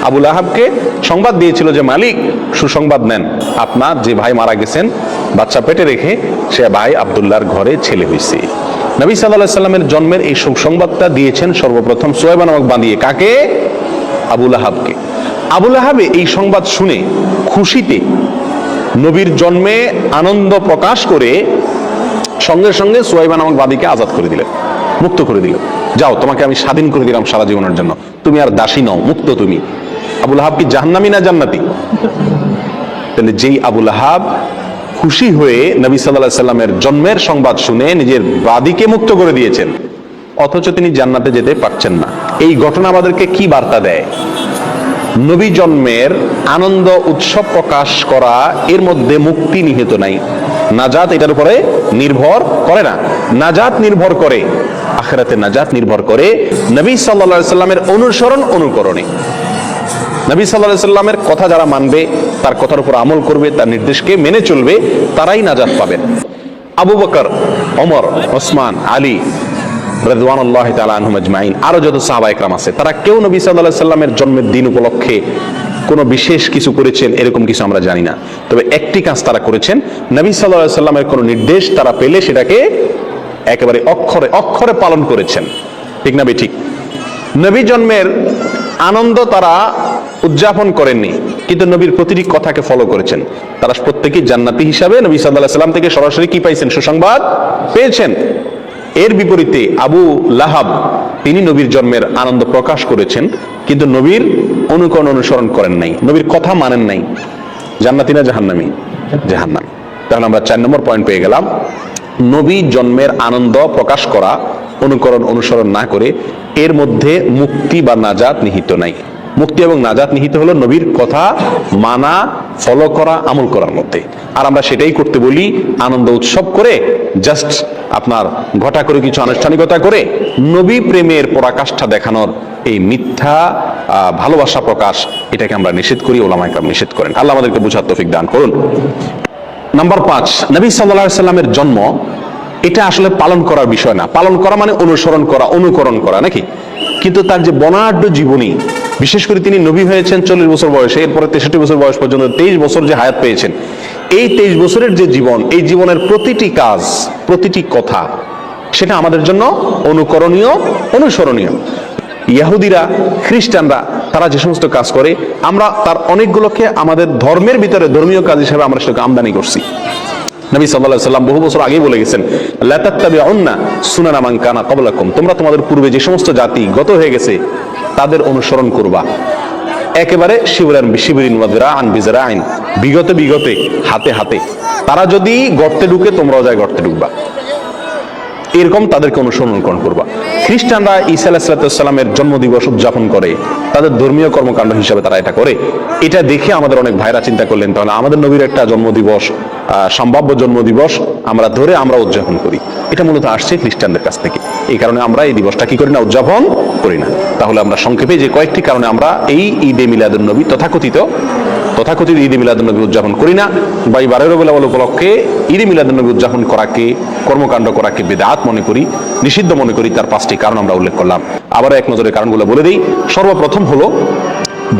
আবু লাহাবকে সংবাদ দিয়েছিল যে মালিক, সুসংবাদ নেন, আপনার যে ভাই মারা গেছেন বাচ্চা পেটে রেখে, সে ভাই আব্দুল্লাহর ঘরে ছেলে হয়েছে। নবী সাল্লাল্লাহু আলাইহি ওয়াসাল্লামের জন্মের এই সুসংবাদটা দিয়েছেন সর্বপ্রথম সুয়াইবা নামক বাদিয়ে। কাকে? আবু লাহাবকে। আবু লাহাবে এই সংবাদ শুনে খুশিতে নবীর জন্মে আনন্দ প্রকাশ করে সঙ্গে সঙ্গে সুয়াইবা নামক বাদীকে আজাদ করে দিলেন, মুক্ত করে দিল। যাও, তোমাকে আমি স্বাধীন করে দিলাম সারা জীবনের জন্য, তুমি আর দাসী নও, মুক্ত তুমি। আবু লাহাব কি জাহান্নামী না জান্নাতি? তাহলে যেই আবু লাহাব খুশি হয়ে নবী সাল্লাল্লাহু আলাইহি ওয়াসাল্লামের জন্মের সংবাদ শুনে নিজের বাদীকে মুক্ত করে দিয়েছেন, অথচ তিনি জান্নাতে যেতে পারছেন না, এই ঘটনা আমাদেরকে কি বার্তা দেয়? নবী জন্মের আনন্দ উৎসব প্রকাশ করা, এর মধ্যে মুক্তি নিহিত নাই। নাজাত এটার উপরে নির্ভর করে না, নাজাত নির্ভর করে, আখিরাতে নাজাত নির্ভর করে নবী সাল্লাল্লাহু আলাইহি ওয়াসাল্লামের অনুসরণ অনুকরণে। নবী সাল্লাল্লাহু আলাইহি ওয়াসাল্লামের কথা যারা মানবে, তার কথার উপর আমল করবে, তার নির্দেশকে মেনে চলবে, তারাই নাজাত পাবেন। আবু বকর, ওমর, ওসমান, আলী রাদিয়াল্লাহু তাআলা আনহুম আজমাইন, আরো যত সাহাবা একরাম আছে, তারা কেউ নবী সাল্লাল্লাহু আলাইহি ওয়াসাল্লামের জন্মের দিন উপলক্ষে কোনো বিশেষ কিছু করেছেন এরকম কিছু আমরা জানি না। তবে একটি কাজ তারা করেছেন, নবী সাল্লাল্লাহু আলাইহি ওয়াসাল্লামের কোনো নির্দেশ তারা পেলে সেটাকে একেবারে অক্ষরে অক্ষরে পালন করেছেন। ঠিক না বেঠিক? নবী জন্মের আনন্দ তারা উদযাপন করেননি, কিন্তু নবীর প্রতিটি কথাকে ফলো করেছেন। তারা প্রত্যেকেই জান্নাতি হিসাবে নবী সাল্লাল্লাহু আলাইহি ওয়াসাল্লাম থেকে সরাসরি কি পাইছেন? সুসংবাদ পেয়েছেন। এর বিপরীতে আবু লাহাব, তিনি নবীর জন্মের আনন্দ প্রকাশ করেছেন, কিন্তু নবীর অনুকরণ অনুসরণ করেন নাই, নবীর কথা মানেন নাই। জান্নাতি না জাহান্নামী? জাহান্নামী। তাহলে আমরা 4 নম্বর পয়েন্ট পেয়ে গেলাম। নবী জন্মের আনন্দ প্রকাশ করা, অনুকরণ অনুসরণ না করে, এর মধ্যে মুক্তি বা নাজাত নিহিত নাই। মুক্তি এবং নাজাত নিহিত হলো নবীর কথা মানা, ফলো করা, আমল করার মধ্যে। আর আমরা সেটাই করতে বলি, আনন্দ উৎসব করে, জাস্ট আপনার ঘটা করে কিছু আনুষ্ঠানিকতা করে নবী প্রেমের পরাকাষ্ঠা দেখানোর এই মিথ্যা ভালোবাসা প্রকাশ, এটাকে আমরা নিষেধ করি, ওলামা ইকরাম নিষেধ করেন। আল্লাহ আমাদেরকে বুঝার তৌফিক দান করুন। নাম্বার 5, নবী সাল্লাল্লাহু আলাইহি ওয়াসাল্লামের জন্ম এটা আসলে পালন করার বিষয় না। পালন করা মানে অনুসরণ করা, অনুকরণ করা, নাকি? কিন্তু তার যে বর্ণাঢ্য জীবনী, বিশেষ করে তিনি নবী হয়েছেন 40 বছর বয়সে, এরপরে 63 বছর বয়স পর্যন্ত 23 বছর যে হায়াত পেয়েছেন, এই 23 বছরের যে জীবন, এই জীবনের প্রতিটি কাজ, প্রতিটি কথা, সেটা আমাদের জন্য অনুকরণীয়, অনুসরণীয়। ইহুদিরা, খ্রিস্টানরা তারা যে সমস্ত কাজ করে, আমরা তার অনেকগুলোকে আমাদের ধর্মের ভিতরে ধর্মীয় কাজ হিসেবে আমরা সেটাকে আমদানি করছি। নবী সাল্লাল্লাহু আলাইহি সাল্লাম বহু বছর আগেই বলে গেছেন, লা তাত্তাবিউন্না সুনানা মান কানা ক্বাবলাকুম, তোমরা তোমাদের পূর্বে যে সমস্ত জাতি গত হয়ে গেছে তাদের অনুসরণ করবা, একেবারে শিবরান বিশিবরিন ওয়া যিরাআন বিযরাইন, বিগতে বিগতে, হাতে হাতে। তারা যদি গর্তে ঢুকে তোমরাও যায় গর্তে ঢুকবা, এরকম তাদেরকে অনুসরণ করবা। খ্রিস্টানরা ঈসা আলাইহিস সালামের জন্মদিবস উদযাপন করে, তাদের ধর্মীয় কর্মকাণ্ড হিসাবে তারা এটা করে। এটা দেখে আমাদের অনেক ভাইরা চিন্তা করলেন, তাহলে আমাদের নবীর একটা জন্মদিবস, সম্ভাব্য জন্মদিবস আমরা ধরে আমরা উদযাপন করি। এটা মূলত আসছে খ্রিস্টানদের কাছ থেকে। এই কারণে আমরা এই দিবসটা কি করি না, উদযাপন করি না। তাহলে আমরা সংক্ষেপে যে কয়েকটি কারণে আমরা এই ঈদে মিলাদুন নবী তথাকথিত ঈদে মিলাদুন নবী উদযাপন করি না, বা এই 12 রবিউল আউয়াল উপলক্ষে ঈদে মিলাদুন নবী উদযাপন করাকে, কর্মকাণ্ড করাকে বিদআত মনে করি, নিষিদ্ধ মনে করি, তার 5টি কারণ আমরা উল্লেখ করলাম। আবার এক নজরে কারণগুলো বলে দিই। সর্বপ্রথম হলো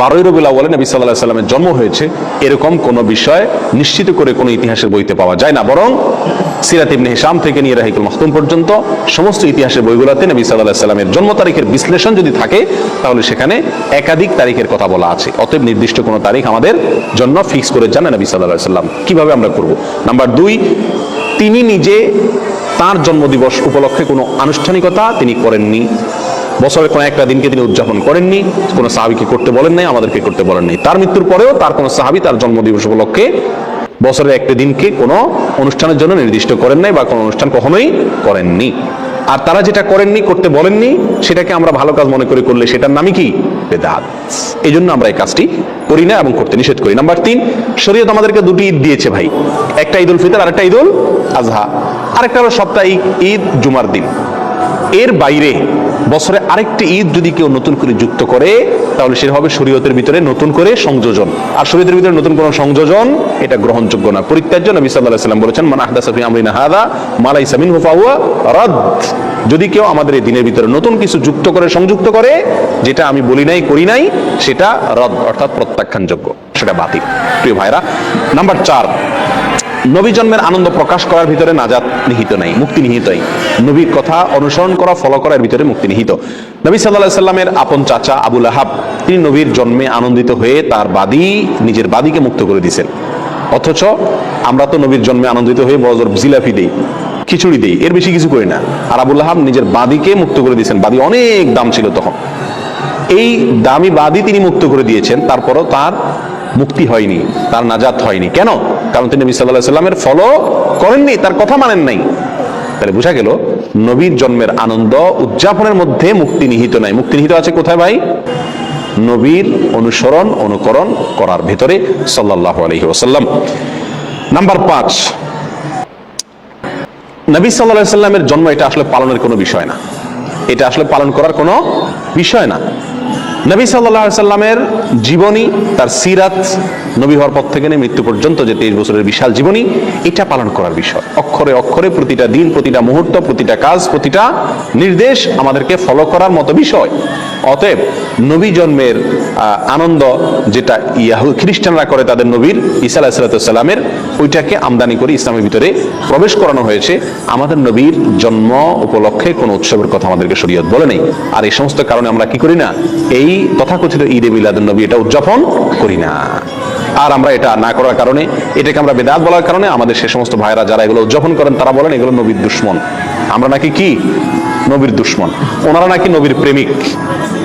12 রবিউল আউয়ালে নবী সাল্লাল্লাহু আলাইহি সাল্লামের জন্ম হয়েছে এরকম কোন বিষয় নিশ্চিত করে কোন ইতিহাসের বইতে পাওয়া যায় না, বরং সিরাত ইবনে হিশাম থেকে নিয়ে রাহিকুল মাখতুম পর্যন্ত সমস্ত ইতিহাসের বইগুলোতে নবী সাল্লাল্লাহু আলাইহি সাল্লামের জন্ম তারিখের বিশ্লেষণ যদি থাকে তাহলে সেখানে একাধিক তারিখের কথা বলা আছে। অতএব নির্দিষ্ট কোন তারিখ আমাদের জন্য ফিক্স করে জানা নবী সাল্লাল্লাহু আলাইহি সাল্লাম। কিভাবে আমরা করব? নাম্বার 2, তিনি নিজে তার জন্মদিবস উপলক্ষে কোনো আনুষ্ঠানিকতা তিনি করেননি। বছরের কোনো একটা দিনকে তিনি উদযাপন করেননি, কোনো সাহাবীকে করতে বলেন নাই, আমাদেরকে করতে বলেন নাই। তার মৃত্যুর পরেও তার কোনো সাহাবী তার জন্মদিবস উপলক্ষে বছরের একটা দিনকে কোনো অনুষ্ঠানের জন্য নির্দিষ্ট করেন নাই, বা কোনো অনুষ্ঠান কখনোই করেননি। আর তারা যেটা করেননি, করতে বলেননি, সেটাকে আমরা ভালো কাজ মনে করে করলে সেটার নামই কি? বিদআত। এই জন্য আমরা এই কাজটি করি না এবং করতে নিষেধ করি। নাম্বার 3, শরীয়ত আমাদেরকে 2টি ঈদ দিয়েছে ভাই, একটা ঈদুল ফিতর আর একটা ঈদুল আজহা, আরেকটা হলো সাপ্তাহিক ঈদ জুমার দিন। এর বাইরে বছরে আরেকটি ঈদ যদি কেউ নতুন করে যুক্ত করে তাহলে সেটা হবে শরীয়তের ভিতরে নতুন করে সংযোজন। আর শরীয়তের ভিতরে নতুন কোন সংযোজন এটা গ্রহণযোগ্য না, পরিত্যাজ্য। নবী সাল্লাল্লাহু আলাইহি সাল্লাম বলেছেন, মান আহদাসা ফি আমরিনা হাযা মা লাইসা মিনহু ফাহুয়া রাদ। যদি কেউ আমাদের এই দিনের ভিতরে নতুন কিছু যুক্ত করে, সংযুক্ত করে, যেটা আমি বলি নাই, করি নাই, সেটা রদ, অর্থাৎ প্রত্যাখ্যানযোগ্য, সেটা বাতিল। প্রিয় ভাইরা, নাম্বার 4, নবী জন্মের আনন্দ প্রকাশ করার ভিতরে নাজাত নিহিত নাই, মুক্তি নিহিত নাই। নবীর কথা অনুসরণ করা, ফলো করার ভিতরে মুক্তি নিহিত। নবী সাল্লাল্লাহু আলাইহি সাল্লামের আপন চাচা আবু লাহাব, তিনি নবীর জন্মে আনন্দিত হয়ে তার নিজের বাদীকে মুক্ত করে দিয়েছেন। অথচ আমরা তো নবীর জন্মে আনন্দিত হয়ে বড়জোর জিলাপি দেই, খিচুড়ি দেই, এর বেশি কিছু করি না। আর আবু লাহাব নিজের বাদীকে মুক্ত করে দিয়েছেন। বাদী অনেক দাম ছিল তখন। এই দামি বাদী তিনি মুক্ত করে দিয়েছেন, তারপরও তার মুক্তি হয়নি, তার নাজাত হয়নি। কেন? কারণ তিনি নবী সাল্লাল্লাহু আলাইহি সাল্লামের ফলো করেননি, তার কথা মানেন নাই। তাহলে বোঝা গেল নবীর জন্মের আনন্দ উদযাপনের মধ্যে মুক্তি নিহিত নাই। মুক্তি নিহিত আছে কোথায় ভাই? নবীর অনুসরণ, অনুকরণ করার ভিতরে, সাল্লাল্লাহু আলাইহি ওয়াসাল্লাম। নাম্বার 5, নবী সাল্লাল্লাহু আলাইহি সাল্লামের জন্ম এটা আসলে পালনের কোনো বিষয় না, এটা আসলে পালন করার কোনো বিষয় না। নবী সাল্লাল্লাহু আলাইহি সাল্লামের জীবনী, তার সিরাত, নবী হওয়ার পর থেকে নিয়ে মৃত্যু পর্যন্ত যে 23 বছরের বিশাল জীবনী, এটা পালন করার বিষয়। অক্ষরে অক্ষরে প্রতিটা দিন, প্রতিটা মুহূর্ত, প্রতিটা কাজ, প্রতিটা নির্দেশ আমাদেরকে ফলো করার মতো বিষয়। অতএব নবী জন্মের আনন্দ যেটা খ্রিস্টানরা করে তাদের নবীর ঈসা আলাইহিস সালামের, ওইটাকে আমদানি করে ইসলামের ভিতরে প্রবেশ করানো হয়েছে। আমাদের নবীর জন্ম উপলক্ষে কোনো উৎসবের কথা আমাদেরকে শরীয়ত বলে নেই। আর এই সমস্ত কারণে আমরা কি করি না, এই তথাকথিত ঈদে মিলাদুন নবী এটা উদযাপন করি না। আর আমরা এটা না করার কারণে, এটাকে আমরা বিদআত বলার কারণে আমাদের সে সমস্ত ভাইরা যারা এগুলো উদযাপন করেন তারা বলেন এগুলো নবীর দুশমন। আমরা নাকি কি? নবীর দুশমন। ওনারা নাকি নবীর প্রেমিক।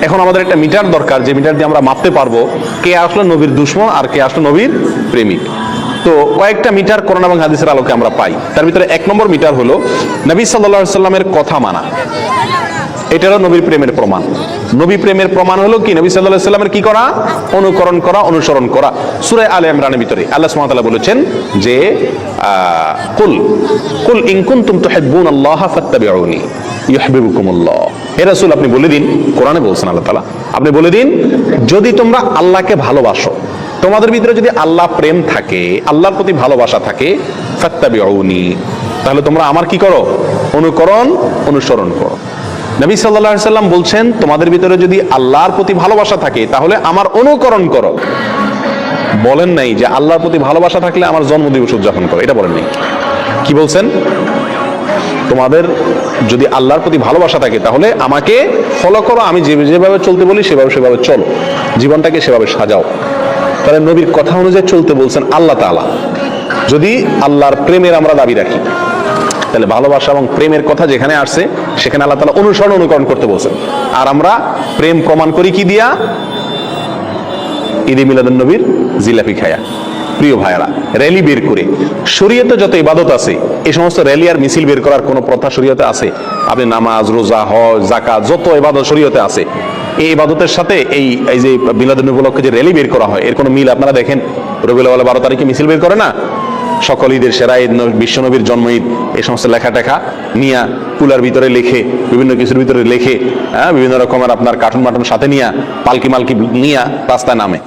এখন আমাদের একটা মিটার দরকার, যে মিটার দিয়ে আমরা মাপতে পারবো কে আসলে নবীর দুশমন আর কে আসলে নবীর প্রেমিক। তো কয়েকটা মিটার কোরআন এবং হাদিসের আলোকে আমরা পাই। তার ভিতরে 1 নম্বর মিটার হলো নবী সাল্লাল্লাহু আলাইহি সাল্লামের কথা মানা। এটা হলো নবীর প্রেমের প্রমাণ। নবী প্রেমের প্রমাণ হলো কি? নবী সাল্লাল্লাহু আলাইহি সাল্লামের কি করা? অনুকরণ করা, অনুসরণ করা। সূরা আলে ইমরানের ভিতরে আল্লাহ সুবহানাহু ওয়া তাআলা বলেছেন যে কুল ইন কুনতুম তুহিব্বুনাল্লাহ ফাত্তাবিউনি ইউহিব্বুকুমুল্লাহ। হে রাসূল, আপনি বলে দিন, কোরআনে বলছেন আল্লাহ তাআলা, আপনি বলে দিন যদি তোমরা আল্লাহকে ভালোবাসো, তোমাদের ভিতরে যদি আল্লাহ প্রেম থাকে, আল্লাহর প্রতি ভালোবাসা থাকে, ফাত্তাবিউনি, তাহলে তোমরা আমার কি করো? অনুকরণ অনুসরণ করো। নবী সাল্লাল্লাহু আলাইহি সাল্লাম বলছেন, তোমাদের ভিতরে যদি আল্লাহর প্রতি ভালোবাসা থাকে তাহলে আমার অনুকরণ করো। বলেন নাই যে আল্লাহর প্রতি ভালোবাসা থাকলে আমার জন্মদিবস উদযাপন করো, এটা বলেন নাই। কি বলছেন? তোমাদের যদি আল্লাহর প্রতি ভালোবাসা থাকে তাহলে আমাকে ফলো করো, আমি যেভাবে চলতে বলি সেভাবে চলো, জীবনটাকে সেভাবে সাজাও। তাহলে নবীর কথা অনুযায়ী চলতে বলছেন আল্লাহ তাআলা। যদি আল্লাহর প্রেমের আমরা দাবি রাখি তাহলে ভালোবাসা এবং প্রেমের কথা যেখানে আসছে সেখানে আল্লাহ তাআলা অনুকরণ করতে বলছেন। আর আমরা প্রেম প্রমাণ করি কি দিয়া? ঈদে মিলাদুন নবীর জিলাপি খায়া। প্রিয় ভাইরা, র্যালি বের করে শরীয়তে যত ইবাদত আছে এই সমস্ত র্যালি আর মিছিল বের করার কোন প্রথা শরীয়তে আছে? আপনি নামাজ, রোজা, হজ, যাকাত যত ইবাদত শরীয়তে আছে, এই ইবাদতের সাথে এই যে মিলাদুন নবী উপলক্ষে যে র্যালি বের করা হয় এর কোনো মিল আপনারা দেখেন? রবিউল আউয়াল 12 তারিখে মিছিল বের করে না? সকল ঈদের সেরা ঈদ, বিশ্বনবীর জন্ম ঈদ, এই সমস্ত লেখা টেখা নিয়া কুলার ভিতরে লেখে, বিভিন্ন কিছুর ভিতরে লেখে, বিভিন্ন রকমের আপনার কার্টুন মাটুন সাথে নিয়া পালকি মালকি নিয়া রাস্তায় নামে,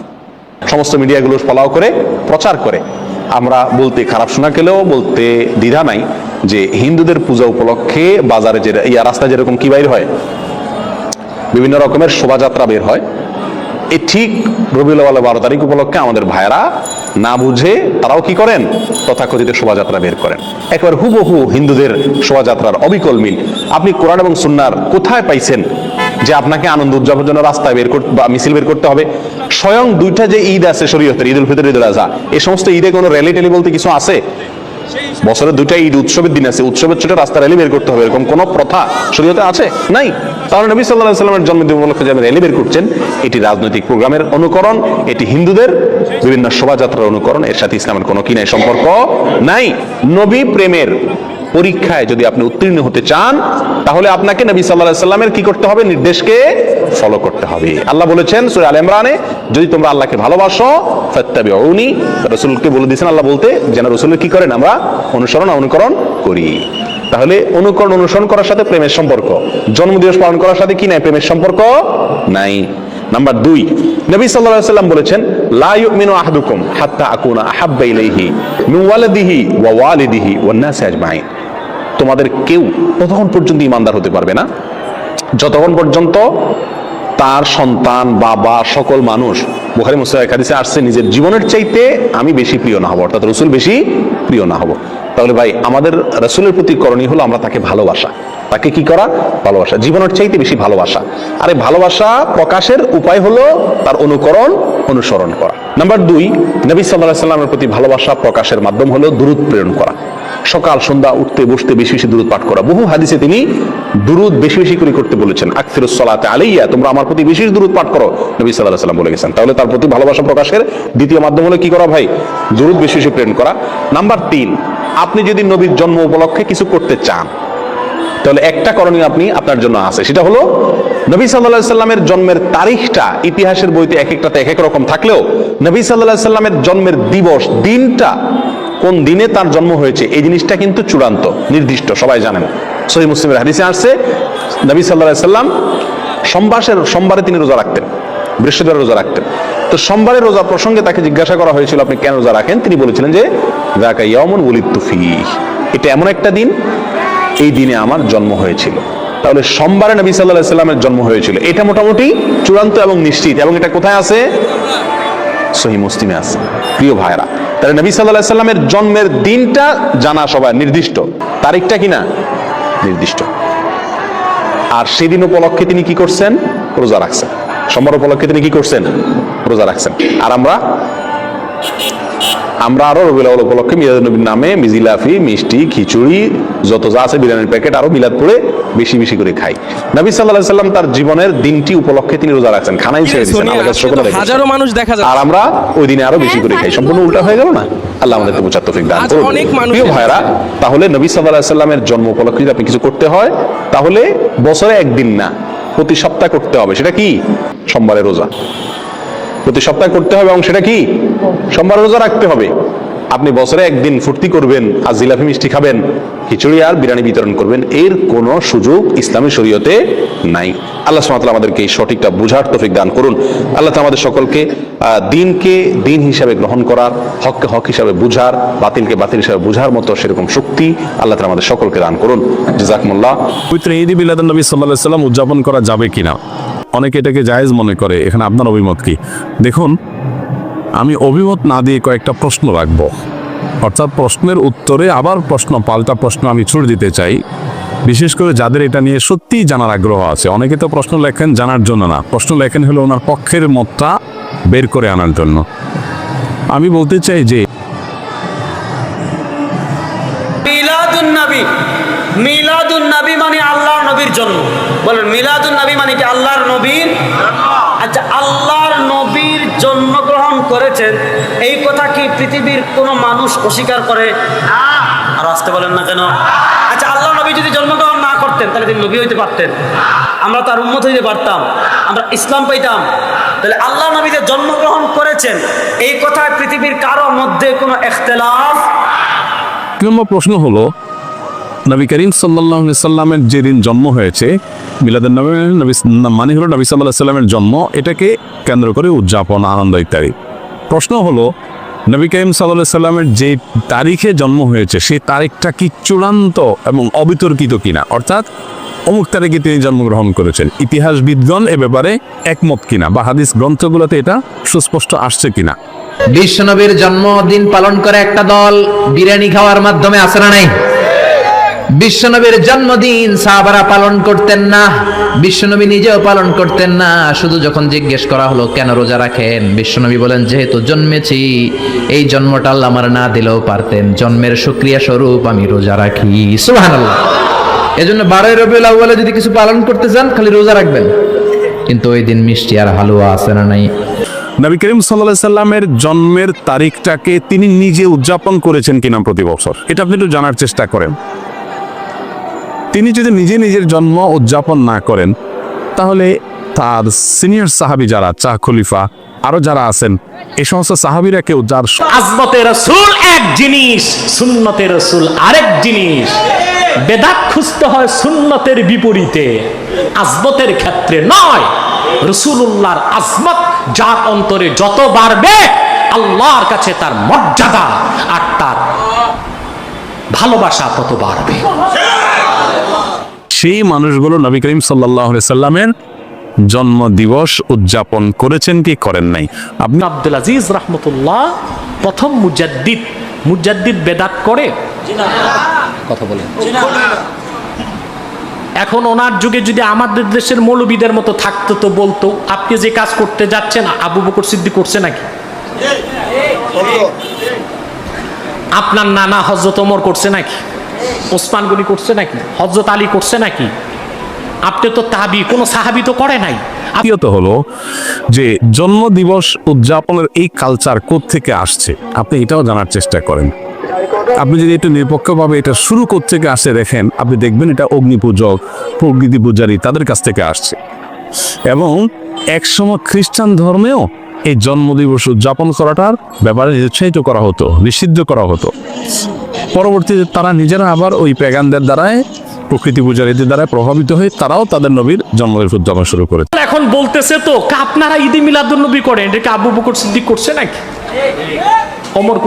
সমস্ত মিডিয়াগুলো ফলাও করে প্রচার করে। আমরা বলতে খারাপ শোনা গেলেও বলতে দ্বিধা নাই যে হিন্দুদের পূজা উপলক্ষে বাজারে যে রাস্তায় যেরকম কি বাইর হয়, বিভিন্ন রকমের শোভাযাত্রা বের হয়, এই ঠিক রবিউল আউয়াল 12 তারিখ উপলক্ষে আমাদের ভাইরা না বুঝে তারাও কি করেন? তথাকথিত শোভাযাত্রা বের করেন। একবার হুবহু হিন্দুদের শোভাযাত্রার অবিকল মিল। আপনি কোরআন এবং সুন্নাহর কোথায় পাইছেন যে আপনাকে আনন্দ উদযাপনের জন্য রাস্তায় বের করতে বা মিছিল বের করতে হবে? স্বয়ং দুইটা যে ঈদ আছে শরীয়তের, ঈদুল ফিতর, ঈদুল আযহা, এই সমস্ত ঈদে কোনো র্যালি ট্যালি বলতে কিছু আছে? বছরে দুইটা ঈদ, উৎসবের দিন আছে, উৎসবের ছোট রাস্তা র্যালি বের করতে হবে এরকম কোন প্রথা শরীয়তে আছে? নাই। তাহলে নবী সাল্লাল্লাহু আলাইহি ওয়াসাল্লামের জন্মদিন উপলক্ষে যে র্যালি বের করছেন এটি রাজনৈতিক প্রোগ্রামের অনুকরণ, এটি হিন্দুদের বিভিন্ন শোভাযাত্রার অনুকরণ, এর সাথে ইসলামের কোনো কি নাই, সম্পর্ক নাই। নবী প্রেমের পরীক্ষায় যদি আপনি উত্তীর্ণ হতে চান তাহলে আপনাকে নবী সাল্লাল্লাহু আলাইহি ওয়াসাল্লামের কি করতে হবে? নির্দেশকে ফলো করতে হবে। আল্লাহ বলেছেন সূরা আলে ইমরানে, যদি তোমরা আল্লাহকে ভালোবাসো ফাত্তাবিউনি, রাসূলকে বলে দিয়েছেন আল্লাহ বলতে যেন রাসূলের কি করেন? আমরা অনুকরণ করি। তাহলে অনুসরণ করার সাথে প্রেমের সম্পর্ক, জন্মদিবস পালন করার সাথে কি নাই? প্রেমের সম্পর্ক নাই। নাম্বার 2, নবী সাল্লাল্লাহু আলাইহি ওয়াসাল্লাম বলেছেন লা ইউমিনু আহাদুকুম হাত্তা আকুনা আহাব্বা ইলাইহি মিন ওয়ালিদিহি ওয়া ওয়ালিদিহি ওয়ান নাসি আজমাইন। তোমাদের কেউ ততক্ষণ পর্যন্ত ঈমানদার হতে পারবে না যতক্ষণ পর্যন্ত তার সন্তান, বাবা, সকল মানুষ, বুখারী মুসলিম হাদিসে আসছে, নিজের জীবনের চাইতে আমি বেশি প্রিয় না হব, অর্থাৎ রাসূল বেশি প্রিয় না হব। তাহলে ভাই আমাদের রাসূলের প্রতি করণীয় হলো আমরা তাকে ভালোবাসা। তাকে কি করা? ভালোবাসা, জীবনের চাইতে বেশি ভালোবাসা। আর এই ভালোবাসা প্রকাশের উপায় হলো তার অনুসরণ করা। নাম্বার 2, নবী সাল্লাল্লাহু আলাইহি ওয়াসাল্লামের প্রতি ভালোবাসা প্রকাশের মাধ্যম হলো দুরূদ প্রেরণ করা। সকাল সন্ধ্যা উঠতে বসতে বেশি বেশি দুরূদ পাঠ করা। বহু হাদিসে তিনি দুরূদ বেশি বেশি করে করতে বলেছেন। আকসিরুস সালাতে আলাইয়া, তোমরা আমার প্রতি বেশি দুরূদ পাঠ করো, নবী সাল্লাল্লাহু আলাইহি ওয়াসাল্লাম বলে গেছেন। তাহলে তার প্রতি ভালোবাসা প্রকাশের দ্বিতীয় মাধ্যম হলো কি করা ভাই? দুরূদ বেশি বেশি প্রেরণ করা। নাম্বার 3, আপনি যদি নবীর জন্ম উপলক্ষে কিছু করতে চান তাহলে একটা করণীয় আপনার জন্য আছে, সেটা হলো নবী সাল্লাল্লাহু আলাইহি ওয়াসাল্লামের জন্মের তারিখটা ইতিহাসের বইতে এক একটাতে এক এক রকম থাকলেও নবী সাল্লাল্লাহু আলাইহি ওয়াসাল্লামের জন্মের দিবস, দিনটা, কোন দিনে তার জন্ম হয়েছে এই জিনিসটা কিন্তু চূড়ান্ত, নির্দিষ্ট, সবাই জানেন। সহিহ মুসলিমের হাদিসে আসছে নবী সাল্লাল্লাহু আলাইহি ওয়াসাল্লাম সোমবারে তিনি রোজা রাখতেন, বৃহস্পতিবার রোজা রাখতেন। তো সোমবারের রোজা প্রসঙ্গে তাকে জিজ্ঞাসা করা হয়েছিল আপনি কেন রোজা রাখেন? তিনি বলেছিলেন যে যাকা ইয়াউমুন ওয়ালিদতু ফীহি, এটা এমন একটা দিন, এই দিনে আমার জন্ম হয়েছিল। তাহলে সোমবারে নবী সাল্লাল্লাহু আলাইহি ওয়াসাল্লামের জন্ম হয়েছিল, এটা মোটামুটি চূড়ান্ত এবং নিশ্চিত। এবং এটা কোথায় আছে? সহিহ মুসলিমে আছে। প্রিয় ভাইরা, তাহলে নবী সাল্লাল্লাহু আলাইহি ওয়াসাল্লামের জন্মের দিনটা জানা সবাই, নির্দিষ্ট, তারিখটা কিনা নির্দিষ্ট। আর সেদিন উপলক্ষে তিনি কি করছেন? রোজা রাখছেন। সোমবার উপলক্ষে তিনি কি করছেন? রোজা রাখছেন। আর আমরা আরো রবিউল আউয়াল উপলক্ষে মিলাদুন নবীর নামে মিজিলাফি, মিষ্টি, খিচুড়ি, যত যা আছে বিরিয়ানির প্যাকেট আরো মিলাদ করে বেশি বেশি করে খাই। নবী সাল্লাল্লাহু আলাইহি ওয়াসাল্লাম তার জীবনের দিনটি উপলক্ষে তিনি রোজা রাখছেন, খানাই ছেড়ে দিয়েছেন, হাজারো মানুষ দেখা যায়, আর আমরা ওই দিনে আরো বেশি করে খাই। সম্পূর্ণ উল্টা হয়ে গেল না? আল্লাহ আমাদেরকে বোঝার তৌফিক দান করুন। প্রিয় ভাইরা, তাহলে নবী সাল্লাল্লাহু আলাইহি ওয়াসাল্লামের জন্ম উপলক্ষে যদি আপনি কিছু করতে হয় তাহলে বছরে একদিন না, প্রতি সপ্তাহে করতে হবে। সেটা কি? সোমবারের রোজা প্রতি সপ্তাহে করতে হবে, এবং সেটা কি? সোমবারের রোজা রাখতে হবে। আপনি বছরে একদিন ফুর্তি করবেন আর জিলাপি মিষ্টি খাবেন, খিচুড়ি আর বিরিয়ানি বিতরণ করবেন, এর কোনো সুযোগ ইসলামী শরীয়তে নাই। আল্লাহ সুবহানাহু ওয়া তাআলা আমাদেরকে এই সঠিকটা বুঝার তৌফিক দান করুন। আল্লাহ তাআলা আমাদের সকলকে দিনকে দিন হিসাবে গ্রহণ করার, হককে হক হিসাবে বুঝার, বাতিলকে বাতিল হিসাবে বুঝার মতো সেরকম শক্তি আল্লাহ তাআলা আমাদের সকলকে দান করুন। জাযাকুমুল্লাহ। পবিত্র ঈদ মিলাদুন নবী সাল্লাল্লাহু আলাইহি সাল্লাম উদযাপন করা যাবে কিনা, অনেকে এটাকে জায়েজ মনে করে। এখানে আপনার অভিমত কি? দেখুন, আমি অভিমত না দিয়ে কয়েকটা প্রশ্ন রাখবো, অর্থাৎ প্রশ্নের উত্তরে আবার পাল্টা প্রশ্ন আমি ছুড়ে দিতে চাই, বিশেষ করে যাদের এটা নিয়ে সত্যিই জানার আগ্রহ আছে। অনেকে তো প্রশ্ন লেখেন জানার জন্য না, প্রশ্ন লেখেন হলো ওনার পক্ষের মতটা বের করে আনার জন্য। আমি বলতে চাই যে মিলাদুন নবী মানে আল্লাহর নবীর জন্ম। বলেন মিলাদুন নবী মানে কি? আল্লাহর নবীর। আচ্ছা, আল্লাহর নবীর জন্মগ্রহণ করেছেন এই কথা কি পৃথিবীর কোনো মানুষ অস্বীকার করে? আর আসতে বলেন না কেন? আচ্ছা, আল্লাহর নবী যদি জন্মগ্রহণ না করতেন তাহলে তিনি নবী হইতে পারতেন, আমরা তার উম্মত হইতে পারতাম, আমরা ইসলাম পাইতাম। তাহলে আল্লাহ নবী যে জন্মগ্রহণ করেছেন এই কথায় পৃথিবীর কারো মধ্যে কোনো ইখতিলাফ। প্রশ্ন হলো, নবী করিম সাল্লাল্লাহু আলাইহি সাল্লামের যেদিন জন্ম হয়েছে, মিলাদুন নবী মানে হলো নবী সাল্লাল্লাহু আলাইহি সাল্লামের জন্ম, এটাকে কেন্দ্র করে উদযাপন, আনন্দ ইত্যাদি। প্রশ্ন হলো, নবী করিম সাল্লাল্লাহু আলাইহি সাল্লামের যে তারিখে জন্ম হয়েছে সেই তারিখটা কি চূড়ান্ত এবং অবিতর্কিত কিনা, অর্থাৎ অমুক তারিখে তিনি জন্মগ্রহণ করেছেন, ইতিহাসবিদগণ এ ব্যাপারে একমত কিনা, বা হাদিস গ্রন্থগুলোতে এটা সুস্পষ্ট আসছে কিনা। বিশ্বনবীর জন্মদিন পালন করে একটা দল বিরিয়ানি খাওয়ার মাধ্যমে আছে না নাই? বিশ্বনবীর জন্মদিন সাহাবারা পালন করতেন না, বিশ্বনবী নিজেও পালন করতেন না। শুধু যখন জিজ্ঞেস করা হলো কেন রোজা রাখেন, বিশ্বনবী বলেন যেহেতু জন্মেছি, এই জন্মটা আল্লাহ আমার না দিলেও পারতেন, জন্মের শুকরিয়া স্বরূপ আমি রোজা রাখি। সুবহানাল্লাহ। এজন্য 12 রবিউল আউয়ালে যদি কিছু পালন করতে চান খালি রোজা রাখবেন, কিন্তু ওই দিন মিষ্টি আর হালুয়া আছে না নাই? নবী করিম সাল্লাল্লাহু আলাইহি সাল্লামের জন্মের তারিখটাকে তিনি নিজে উদযাপন করেছেন কিনা প্রতি বছর, এটা আপনি একটু জানার চেষ্টা করেন। তিনি যদি নিজের জন্ম উদযাপন না করেন, তাহলে তার সিনিয়র সাহাবী যারা, চা খলিফা আরো যারা আছেন, এই সমস্ত সাহাবীরা কেউ যার আজমতে রাসূল এক জিনিস, সুন্নতে রাসূল আরেক জিনিস। বেদাত খুঁজতে হয় সুন্নতের বিপরীতে, আজমতের ক্ষেত্রে নয়। রাসূলুল্লাহর আজমত যার অন্তরে যত বাড়বে, আল্লাহর কাছে তার মর্যাদা আর তার ভালোবাসা তত বাড়বে। সেই মানুষগুলো নবী করিম সাল্লাল্লাহু আলাইহি সাল্লামের জন্ম দিবস উদযাপন করেছেন কি করেন নাই? আপনি আব্দুল আজিজ রাহমাতুল্লাহ প্রথম মুজাদ্দিদ বেদাত করে কথা বলেন। এখন ওনার যুগে যদি আমাদের দেশের মৌলবীদের মতো থাকতো তো বলতো আপনি যে কাজ করতে যাচ্ছেন আবু বকর সিদ্দিক করছে নাকি? আপনার নানা হযরত ওমর করছে নাকি? ওসমান গনি করছে নাকি? হযরত আলী করছে নাকি? আপনি তো তাবি, কোনো সাহাবী তো করে নাই। দ্বিতীয়ত হলো যে জন্ম দিবস উদযাপনের এই কালচার কোত্থেকে আসছে, আপনি এটাও জানার চেষ্টা করেন। আপনি যদি একটু নিরপেক্ষভাবে এটা শুরু কোত্থেকে আসে দেখেন, আপনি দেখবেন এটা অগ্নি পূজক, প্রকৃতি পূজারী তাদের কাছ থেকে আসছে। এবং একসময় খ্রিস্টান ধর্মেও এই জন্মদিবস উদযাপন করাটার ব্যাপারে নিরুৎসাহিত করা হতো, নিষিদ্ধ করা হতো। পরবর্তীতে তারা নিজেরা আবার ওই প্যাগানদের দ্বারায়, প্রকৃতি পূজারীদের দ্বারা প্রভাবিত হয়ে তারাও তাদের নবীর জন্মদিবস উদযাপন শুরু করে। এখন বলতেছে তো আপনারা ঈদে মিলাদুন নবী করেন, এটাকে আবু বকর সিদ্দিক করছে নাকি? ওমর